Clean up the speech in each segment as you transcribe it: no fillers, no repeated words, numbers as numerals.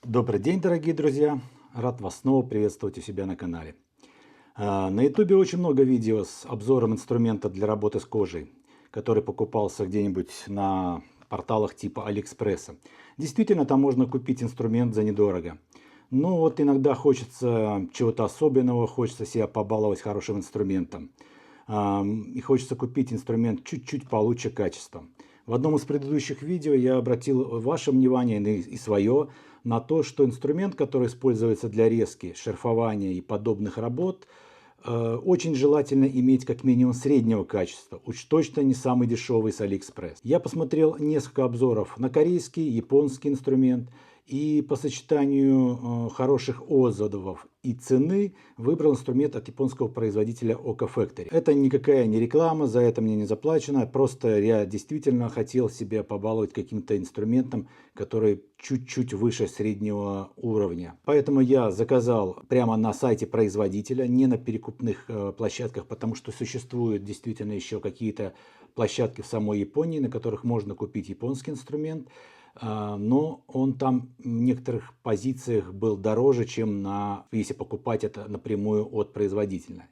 Добрый день, дорогие друзья! Рад вас снова приветствовать у себя на канале. На ютубе очень много видео с обзором инструмента для работы с кожей, который покупался где-нибудь на порталах типа Алиэкспресса. Действительно, там можно купить инструмент за недорого. Но вот иногда хочется чего-то особенного, хочется себя побаловать хорошим инструментом. И хочется купить инструмент чуть-чуть получше качеством. В одном из предыдущих видео я обратил ваше внимание и свое на то, что инструмент, который используется для резки, шерфования и подобных работ, очень желательно иметь как минимум среднего качества, уж точно не самый дешевый с Алиэкспресс. Я посмотрел несколько обзоров на корейский, японский инструмент, и по сочетанию хороших отзывов и цены выбрал инструмент от японского производителя Oka Factory. Это никакая не реклама, за это мне не заплачено, просто я действительно хотел себя побаловать каким-то инструментом, который чуть-чуть выше среднего уровня. Поэтому я заказал прямо на сайте производителя, не на перекупных площадках, потому что существуют действительно еще какие-то площадки в самой Японии, на которых можно купить японский инструмент. Но он там в некоторых позициях был дороже, чем если покупать это напрямую от производителя.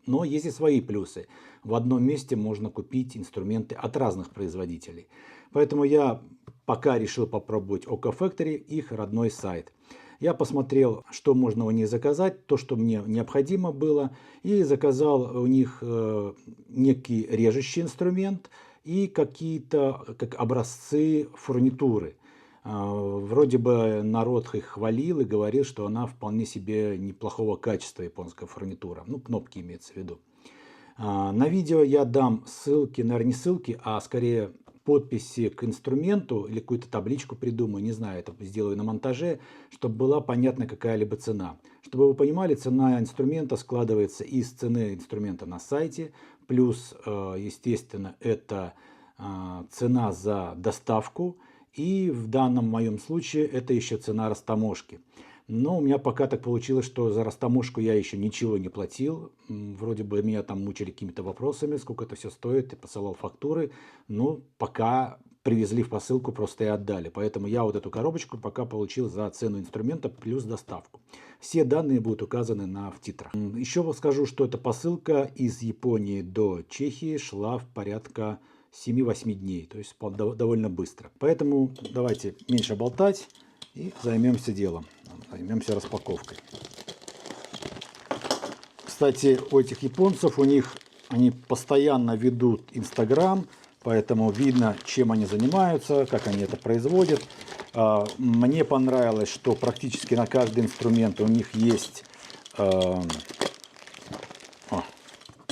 Но есть и свои плюсы. В одном месте можно купить инструменты от разных производителей. Поэтому я пока решил попробовать Oka Factory, их родной сайт. Я посмотрел, что можно у них заказать, то, что мне необходимо было, и заказал у них некий режущий инструмент и какие-то как образцы фурнитуры. Вроде бы народ их хвалил и говорил, что она вполне себе неплохого качества, японская фурнитура. Ну, кнопки имеется в виду. На видео я дам ссылки, наверное, не ссылки, а скорее подписи к инструменту или какую-то табличку придумаю, не знаю, это сделаю на монтаже, чтобы была понятна какая-либо цена. Чтобы вы понимали, цена инструмента складывается из цены инструмента на сайте, плюс, естественно, это цена за доставку, и в данном моем случае это еще цена растаможки. Но у меня пока так получилось, что за растаможку я еще ничего не платил. Вроде бы меня там мучили какими-то вопросами, сколько это все стоит, и посылал фактуры. Но пока привезли в посылку, просто и отдали. Поэтому я вот эту коробочку пока получил за цену инструмента плюс доставку. Все данные будут указаны в титрах. Еще скажу, что эта посылка из Японии до Чехии шла в порядка 7-8 дней. То есть довольно быстро. Поэтому давайте меньше болтать и займемся делом. Займемся распаковкой. Кстати, у этих японцев, они постоянно ведут Инстаграм, поэтому видно, чем они занимаются, как они это производят. Мне понравилось, что практически на каждый инструмент у них есть...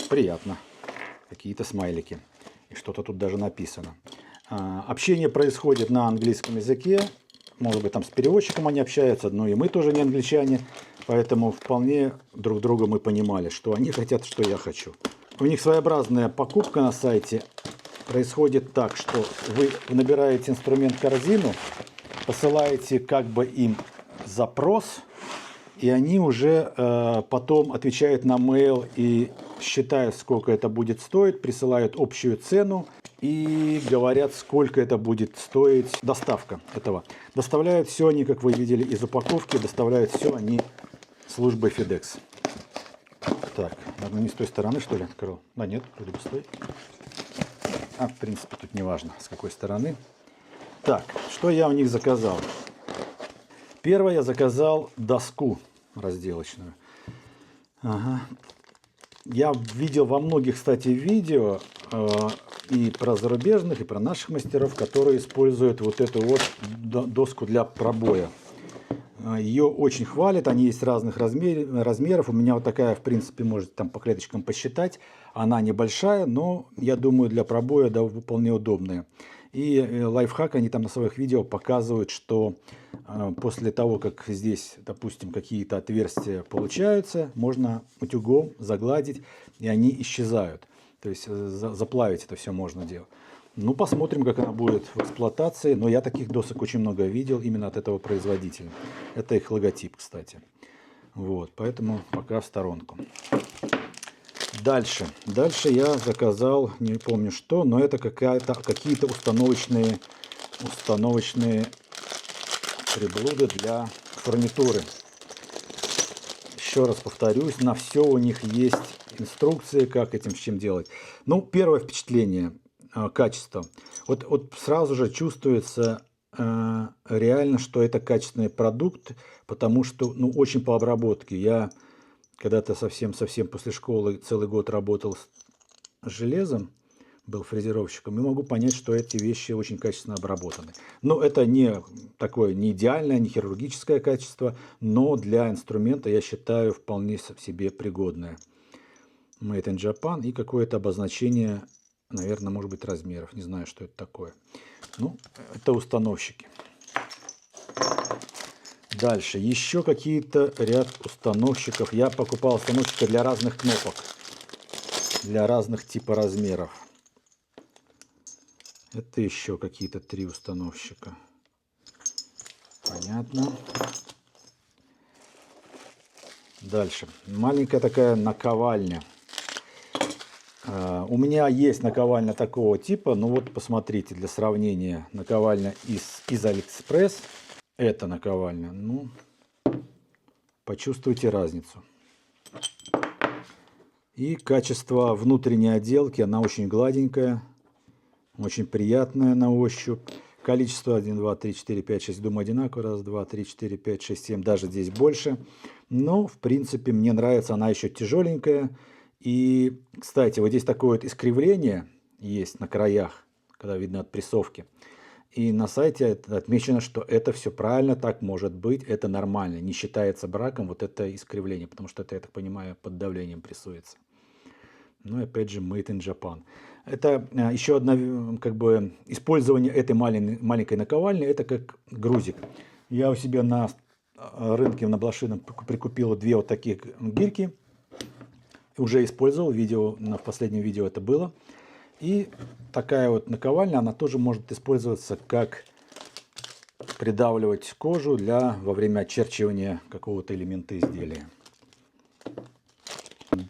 приятно. Какие-то смайлики. И что-то тут даже написано. Общение происходит на английском языке. Может быть, там с переводчиком они общаются, но и мы тоже не англичане. Поэтому вполне друг друга мы понимали, что они хотят, что я хочу. У них своеобразная покупка на сайте. Происходит так, что вы набираете инструмент в корзину, посылаете как бы им запрос, и они уже потом отвечают на mail и считают, сколько это будет стоить, присылают общую цену и говорят, сколько это будет стоить доставка этого. Доставляют все они, как вы видели из упаковки, доставляют все они службой FedEx. Так, наверное, не с той стороны, что ли, открыл? Да нет, вроде бы с той. В принципе, тут не важно, с какой стороны. Так, что я у них заказал? Первое, я заказал доску разделочную. Ага. Я видел во многих, кстати, видео и про зарубежных, и про наших мастеров, которые используют вот эту вот доску для пробоя. Ее очень хвалят, они есть разных размеров. У меня вот такая, в принципе, можете там по клеточкам посчитать. Она небольшая, но, я думаю, для пробоя вполне удобная. И лайфхак, они там на своих видео показывают, что после того, как здесь, допустим, какие-то отверстия получаются, можно утюгом загладить, и они исчезают. То есть заплавить это все можно делать. Ну, посмотрим, как она будет в эксплуатации. Но я таких досок очень много видел именно от этого производителя. Это их логотип, кстати. Вот, поэтому пока в сторонку. Дальше я заказал, не помню что, но это какие-то установочные приблуды для фурнитуры. Еще раз повторюсь, на все у них есть инструкции, как этим с чем делать. Ну, первое впечатление, качество. Вот сразу же чувствуется реально, что это качественный продукт, потому что, ну, очень по обработке. Я когда-то совсем после школы целый год работал с железом, был фрезеровщиком, и могу понять, что эти вещи очень качественно обработаны. Но это не такое не идеальное, не хирургическое качество, но для инструмента, я считаю, вполне себе пригодное. Made in Japan и какое-то обозначение, наверное, может быть, размеров. Не знаю, что это такое. Ну, это установщики. Дальше. Еще какие-то ряд установщиков. Я покупал установщики для разных кнопок. Для разных типа размеров. Это еще какие-то 3 установщика. Понятно. Дальше. Маленькая такая наковальня. У меня есть наковальня такого типа. Ну вот посмотрите, для сравнения. Наковальня из Алиэкспресс. Это наковальня. Ну, почувствуйте разницу. И качество внутренней отделки. Она очень гладенькая. Очень приятная на ощупь. Количество 1, 2, 3, 4, 5, 6, думаю, одинаково. 1, 2, 3, 4, 5, 6, 7. Даже здесь больше. Но, в принципе, мне нравится. Она еще тяжеленькая. И, кстати, вот здесь такое вот искривление есть на краях, когда видно от прессовки. И на сайте отмечено, что это все правильно, так может быть, это нормально. Не считается браком вот это искривление, потому что это, я так понимаю, под давлением прессуется. Ну и опять же, Made in Japan. Это еще одно как бы использование этой маленькой наковальни, это как грузик. Я у себя на рынке на Блошином прикупил 2 вот таких гирьки. Уже использовал, в последнем видео это было. И такая вот наковальня, она тоже может использоваться как придавливать кожу во время очерчивания какого-то элемента изделия.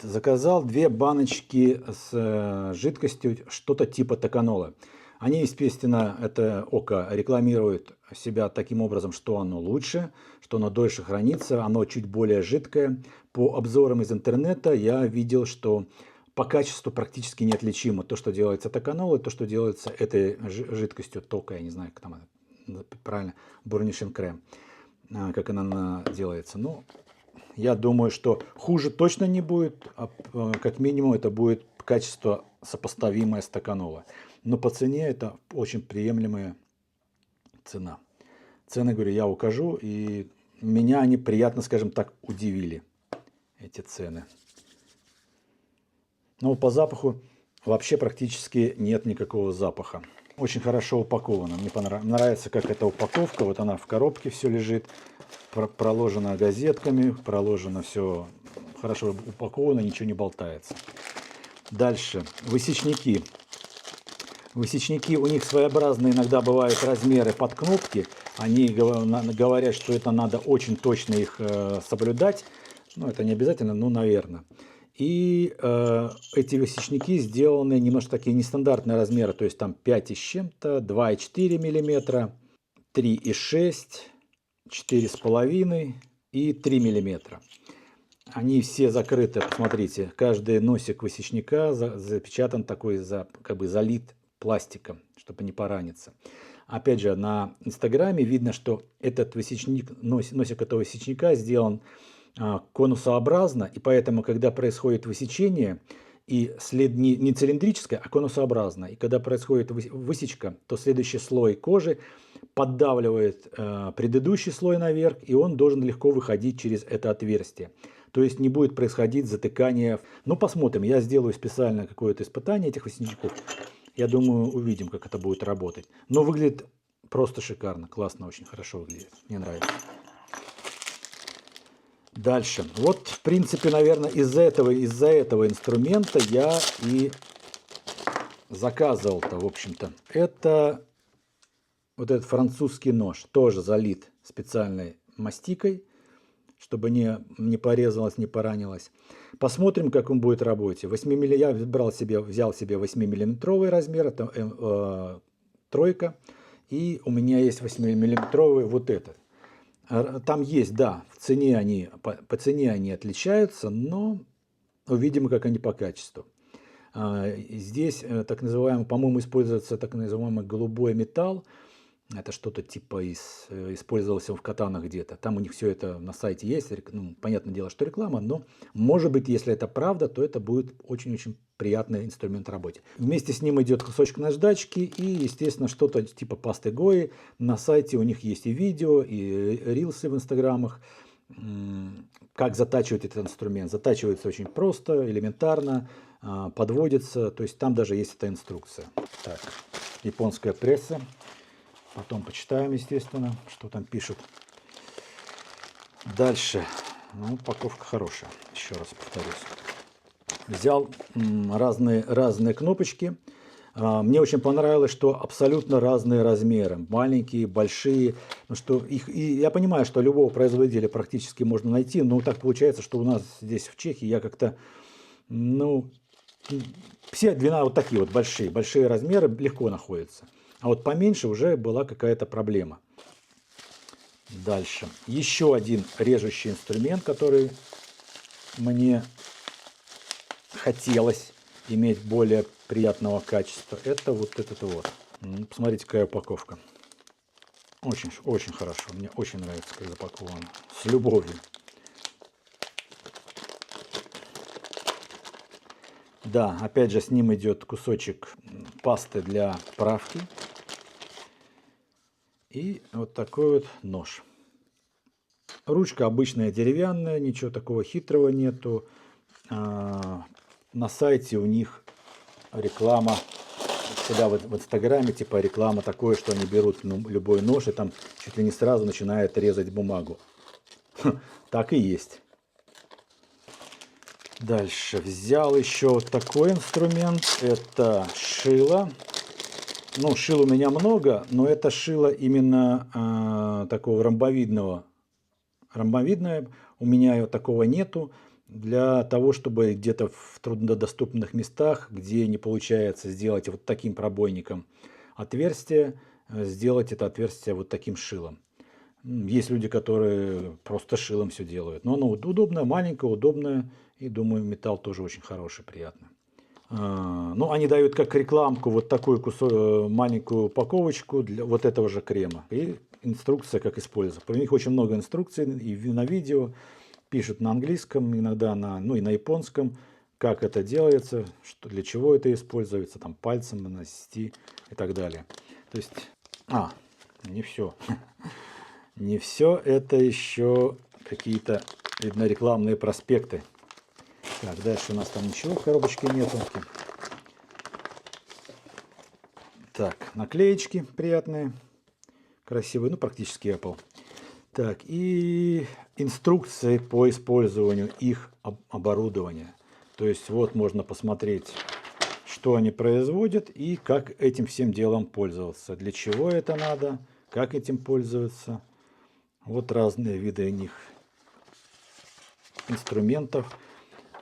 Заказал 2 баночки с жидкостью, что-то типа токанола. Они, естественно, это ОКО рекламируют себя таким образом, что оно лучше, что оно дольше хранится, оно чуть более жидкое. По обзорам из интернета я видел, что по качеству практически неотличимо то, что делается токанол, и то, что делается этой жидкостью тока, я не знаю, как там правильно, бурнишинг крем, как она делается. Но я думаю, что хуже точно не будет, а как минимум это будет качество сопоставимое с токанола. Но по цене это очень приемлемая цена. Цены, говорю, я укажу, и меня они приятно, скажем так, удивили, эти цены. Но по запаху вообще практически нет никакого запаха. Очень хорошо упаковано. Мне нравится, как эта упаковка. Вот она в коробке все лежит, проложена газетками, проложено все хорошо упаковано, ничего не болтается. Дальше. Высечники. Высечники, у них своеобразные иногда бывают размеры под кнопки. Они говорят, что это надо очень точно их соблюдать. Ну, это не обязательно, но, наверное. И эти высечники сделаны немножко такие нестандартные размеры. То есть там 5 и с чем-то, 2,4 мм, 3,6, 4,5 и 3 мм. Они все закрыты, посмотрите, каждый носик высечника запечатан такой, как бы залит пластиком, чтобы не пораниться. Опять же, на Инстаграме видно, что этот высечник, носик этого высечника сделан конусообразно, и поэтому, когда происходит высечение, и след не цилиндрическое, а конусообразно, и когда происходит высечка, то следующий слой кожи поддавливает предыдущий слой наверх, и он должен легко выходить через это отверстие. То есть не будет происходить затыкание. Ну, посмотрим. Я сделаю специально какое-то испытание этих высечников. Я думаю, увидим, как это будет работать. Но выглядит просто шикарно. Классно, очень хорошо выглядит. Мне нравится. Дальше. Вот, в принципе, наверное, из-за этого инструмента я и заказывал-то, в общем-то. Это вот этот французский нож. Тоже залит специальной мастикой, чтобы не порезалось, не поранилось. Посмотрим, как он будет работать. Я взял себе 8-миллиметровый размер, это тройка. И у меня есть 8-миллиметровый вот этот. Там есть, да, по цене они отличаются, но увидим, как они по качеству. Здесь так называемый, по-моему, используется так называемый голубой металл. Это что-то типа использовался в катанах где-то. Там у них все это на сайте есть. Ну, понятное дело, что реклама, но может быть, если это правда, то это будет очень-очень приятный инструмент в работе. Вместе с ним идет кусочек наждачки и, естественно, что-то типа пасты Гои. На сайте у них есть и видео, и рилсы в инстаграмах. Как затачивать этот инструмент. Затачивается очень просто, элементарно, подводится. То есть там даже есть эта инструкция. Так, японская пресса. Потом почитаем, естественно, что там пишут. Дальше. Ну, упаковка хорошая, еще раз повторюсь. Взял разные кнопочки. Мне очень понравилось, что абсолютно разные размеры. Маленькие, большие. Ну, что их, и я понимаю, что любого производителя практически можно найти. Но так получается, что у нас здесь в Чехии я как-то... Ну, все вот такие вот большие размеры легко находятся. А вот поменьше уже была какая-то проблема. Дальше. Еще один режущий инструмент, который мне хотелось иметь более приятного качества. Это вот этот вот. Посмотрите, какая упаковка. Очень хорошо. Мне очень нравится, как запаковано. С любовью. Да, опять же с ним идет кусочек пасты для правки. И вот такой вот нож. Ручка обычная деревянная, ничего такого хитрого нету. На сайте у них реклама, всегда в инстаграме типа реклама такое, что они берут любой нож и там чуть ли не сразу начинают резать бумагу. Так и есть. Дальше взял еще вот такой инструмент. Это шило. Ну, шил у меня много, но это шило именно такого ромбовидного. Ромбовидное у меня такого нету. Для того, чтобы где-то в труднодоступных местах, где не получается сделать вот таким пробойником отверстие, сделать это отверстие вот таким шилом. Есть люди, которые просто шилом все делают. Но оно удобное, маленькое, удобное. И думаю, металл тоже очень хороший, приятный. Ну, они дают как рекламку вот такую маленькую упаковочку для вот этого же крема. И инструкция, как использовать. У них очень много инструкций и на видео. Пишут на английском, иногда ну и на японском, как это делается, для чего это используется, там пальцем нанести и так далее. То есть, не все. Не все, это еще какие-то, видно, рекламные проспекты. Так, дальше у нас там ничего в коробочке нету. Так, наклеечки приятные, красивые, ну практически Apple. Так, и инструкции по использованию их оборудования. То есть вот можно посмотреть, что они производят и как этим всем делом пользоваться. Для чего это надо, как этим пользоваться. Вот разные виды у них инструментов.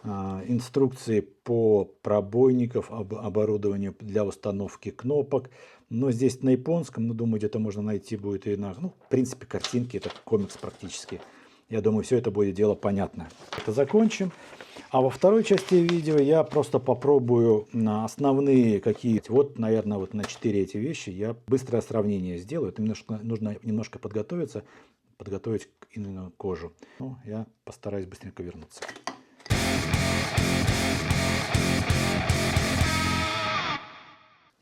Инструкции по пробойников, оборудованию для установки кнопок. Но здесь на японском, но думаю, где-то можно найти будет и на... Ну, в принципе, картинки, это комикс практически. Я думаю, все это будет дело понятно. Это закончим. А во второй части видео я просто попробую на основные какие-то... Вот, наверное, вот на 4 эти вещи я быстрое сравнение сделаю. Это нужно немножко подготовиться, подготовить именно кожу. Ну, я постараюсь быстренько вернуться.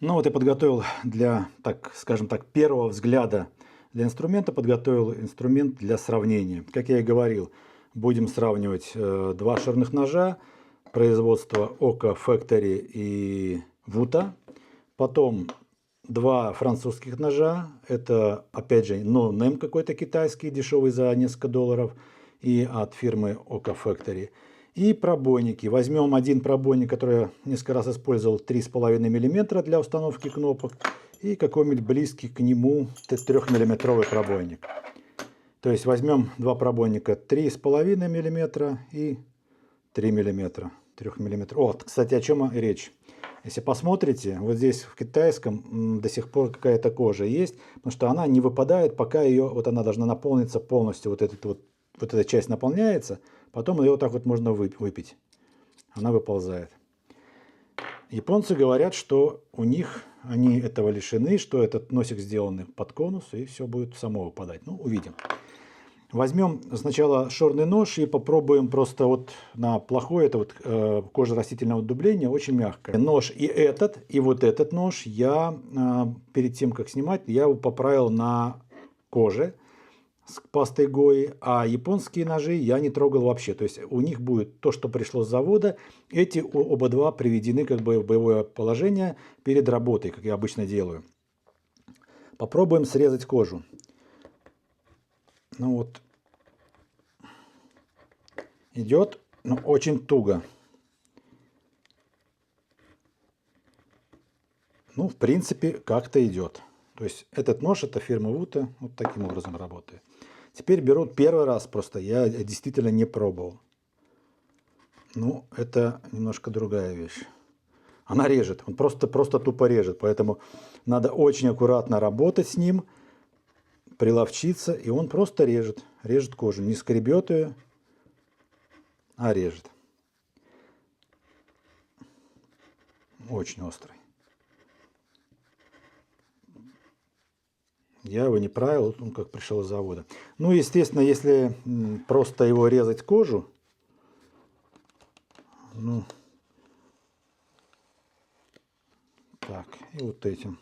Ну вот я подготовил для, так скажем так, первого взгляда для инструмента, подготовил инструмент для сравнения. Как я и говорил, будем сравнивать два ширных ножа производства Oka Factory и Wuta. Потом два французских ножа. Это, опять же, no-name какой-то китайский, дешевый за несколько долларов. И от фирмы Oka Factory. И пробойники. Возьмем один пробойник, который я несколько раз использовал, 3,5 мм для установки кнопок. И какой-нибудь близкий к нему 3-миллиметровый пробойник. То есть возьмем два пробойника 3,5 мм и 3 мм. 3 мм. Вот, кстати, о чем речь. Если посмотрите, вот здесь в китайском до сих пор какая-то кожа есть, потому что она не выпадает, пока ее, вот она должна наполниться полностью, вот эта часть наполняется, потом ее вот так вот можно выпить. Она выползает. Японцы говорят, что у них они этого лишены, что этот носик сделан под конус, и все будет само выпадать. Ну, увидим. Возьмем сначала шорный нож и попробуем просто вот на плохой, это вот кожа растительного дубления, очень мягкая. Нож и вот этот нож я перед тем, как снимать, я его поправил на коже с пастой Гои, а японские ножи я не трогал вообще. То есть у них будет то, что пришло с завода, эти оба два приведены как бы в боевое положение перед работой, как я обычно делаю. Попробуем срезать кожу. Ну вот, идет, но очень туго. Ну, в принципе, как-то идет. То есть этот нож, это фирма Вута, вот таким образом работает. Теперь беру первый раз просто, я действительно не пробовал. Ну, это немножко другая вещь. Она режет, он просто тупо режет, поэтому надо очень аккуратно работать с ним, приловчиться, и он просто режет кожу, не скребет ее, а режет. Очень острый. Я его не правил, он как пришел из завода. Ну, естественно, если просто его резать кожу, ну, так, и вот этим.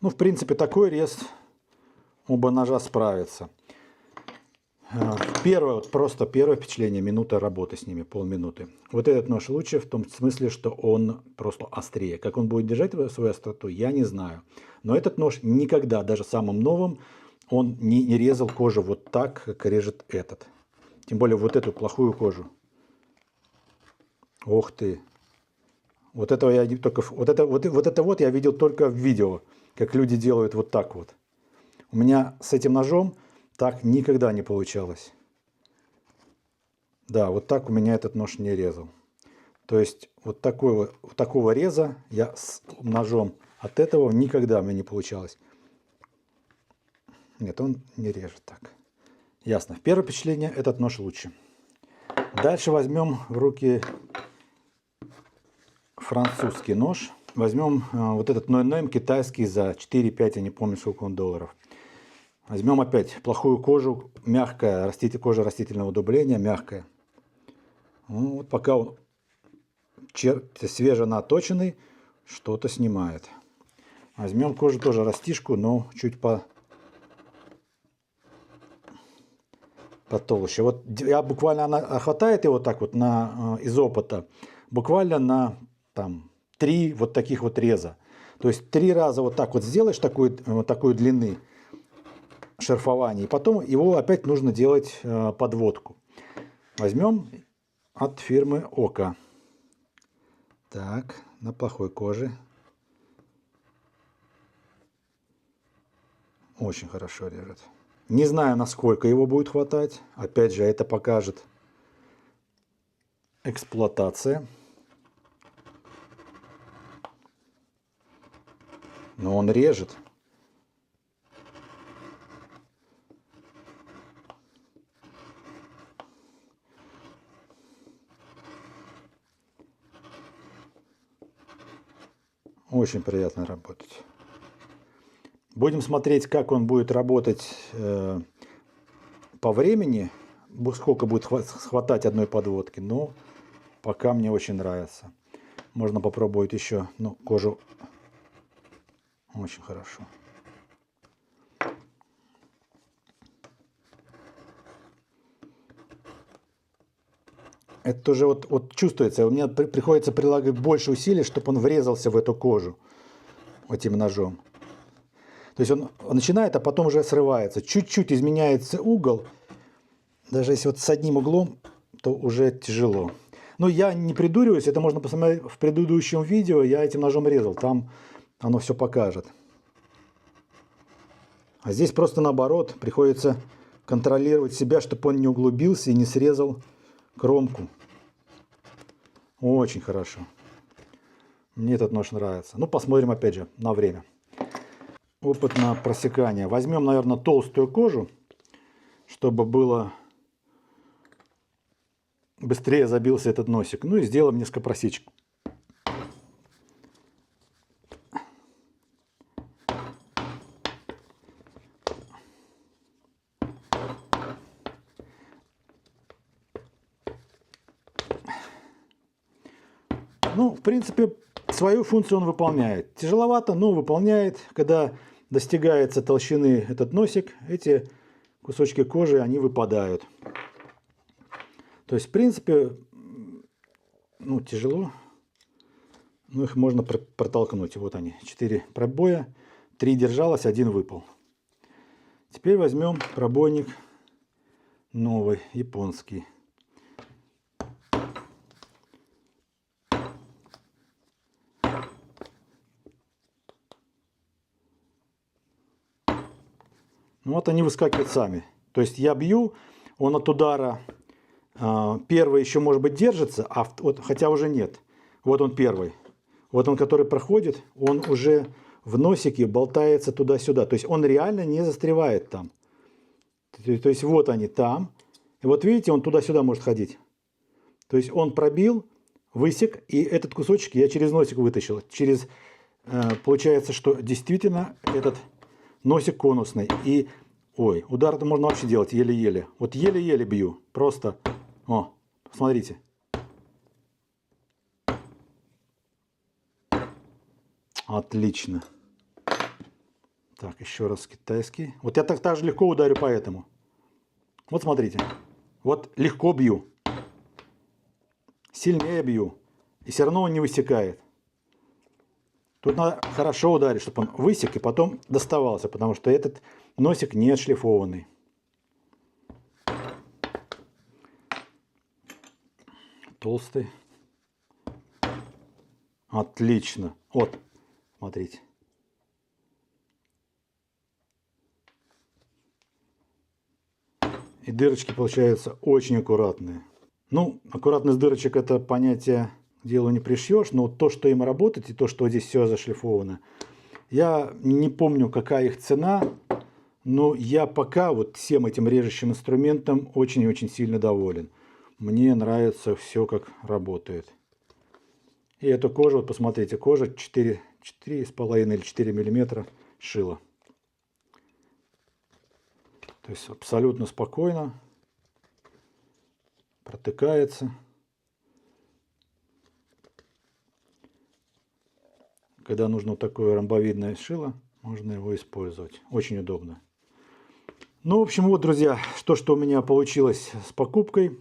Ну, в принципе, такой рез оба ножа справятся. Первое впечатление, минута работы с ними, полминуты. Вот этот нож лучше в том смысле, что он просто острее. Как он будет держать свою остроту, я не знаю. Но этот нож никогда, даже самым новым, он не резал кожу вот так, как режет этот. Тем более вот эту плохую кожу. Ох ты. Вот этого я только вот это я видел только в видео, как люди делают вот так вот. У меня с этим ножом так никогда не получалось. Да, вот так у меня этот нож не резал. То есть вот такого реза я с ножом от этого никогда у меня не получалось. Нет, он не режет так. Ясно. Первое впечатление, этот нож лучше. Дальше возьмем в руки французский нож. Возьмем вот этот ноем китайский за 4-5, я не помню, сколько он долларов. Возьмем опять плохую кожу, мягкая, кожа растительного дубления, мягкая. Ну, вот пока он свеженаточенный, что-то снимает. Возьмем кожу тоже растишку, но чуть потолще. Вот я буквально, она хватает его так вот из опыта, буквально на 3 вот таких вот реза. То есть 3 раза вот так вот сделаешь такой длины шерфования, и потом его опять нужно делать подводку. Возьмем от фирмы Ока. Так, на плохой коже. Очень хорошо режет. Не знаю, насколько его будет хватать. Опять же, это покажет эксплуатация. Но он режет. Очень приятно работать. Будем смотреть, как он будет работать по времени, сколько будет хватать одной подводки. Но пока мне очень нравится. Можно попробовать еще, но кожу очень хорошо. Это уже вот чувствуется. У меня приходится прилагать больше усилий, чтобы он врезался в эту кожу этим ножом. То есть он начинает, а потом уже срывается. Чуть-чуть изменяется угол. Даже если вот с одним углом, то уже тяжело. Но я не придуриваюсь. Это можно посмотреть в предыдущем видео. Я этим ножом резал. Там оно все покажет. А здесь просто наоборот. Приходится контролировать себя, чтобы он не углубился и не срезал кромку. Очень хорошо. Мне этот нож нравится. Ну, посмотрим опять же на время. Опыт на просекание. Возьмем, наверное, толстую кожу, чтобы было быстрее забился этот носик. Ну и сделаем несколько просечек. Ну, в принципе, свою функцию он выполняет. Тяжеловато, но выполняет. Когда достигается толщины этот носик, эти кусочки кожи, они выпадают. То есть, в принципе, ну, тяжело, но их можно протолкнуть. Вот они, 4 пробоя, 3 держалось, 1 выпал. Теперь возьмем пробойник новый, японский. Вот они выскакивают сами. То есть я бью, он от удара первый еще может быть держится, вот, хотя уже нет. Вот он первый. Вот он, который проходит, он уже в носике болтается туда-сюда. То есть он реально не застревает там. То есть вот они там. И вот видите, он туда-сюда может ходить. То есть он пробил, высек, и этот кусочек я через носик вытащил. Получается, что действительно этот носик конусный. И, ой, удар-то можно вообще делать еле-еле. Вот еле-еле бью. Просто, о, смотрите. Отлично. Так, еще раз китайский. Вот я так же легко ударю по этому. Вот смотрите. Вот легко бью. Сильнее бью. И все равно он не высекает. Тут надо хорошо ударить, чтобы он высек и потом доставался, потому что этот носик не отшлифованный. Толстый. Отлично. Вот, смотрите. И дырочки получаются очень аккуратные. Ну, аккуратность дырочек — это понятие делу не пришьешь, но то, что им работать, и то, что здесь все зашлифовано, я не помню, какая их цена, но я пока вот всем этим режущим инструментом очень-очень сильно доволен. Мне нравится все, как работает. И эту кожу, вот посмотрите, кожа 4,5 или 4 миллиметра шила. То есть абсолютно спокойно протыкается. Когда нужно вот такое ромбовидное шило, можно его использовать. Очень удобно. Ну, в общем, вот, друзья, что у меня получилось с покупкой.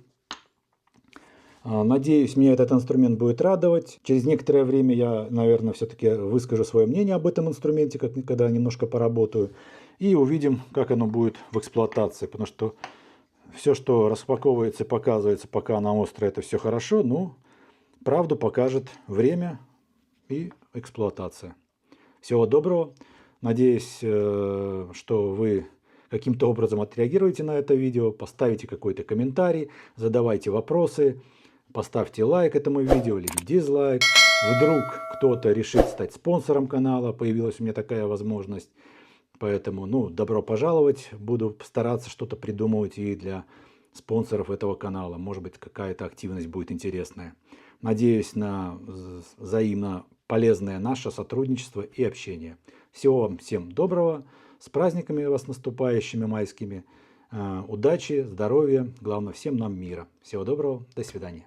Надеюсь, меня этот инструмент будет радовать. Через некоторое время я, наверное, все-таки выскажу свое мнение об этом инструменте, когда немножко поработаю. И увидим, как оно будет в эксплуатации. Потому что все, что распаковывается и показывается, пока она острая, это все хорошо. Но правду покажет время и эксплуатация. Всего доброго. Надеюсь, что вы каким-то образом отреагируете на это видео, поставите какой-то комментарий, задавайте вопросы, поставьте лайк этому видео или дизлайк. Вдруг кто-то решит стать спонсором канала, появилась у меня такая возможность. Поэтому, ну, добро пожаловать. Буду стараться что-то придумывать и для спонсоров этого канала. Может быть, какая-то активность будет интересная. Надеюсь на взаимно полезное наше сотрудничество и общение. Всего вам всем доброго. С праздниками вас наступающими майскими. Удачи, здоровья. Главное, всем нам мира. Всего доброго. До свидания.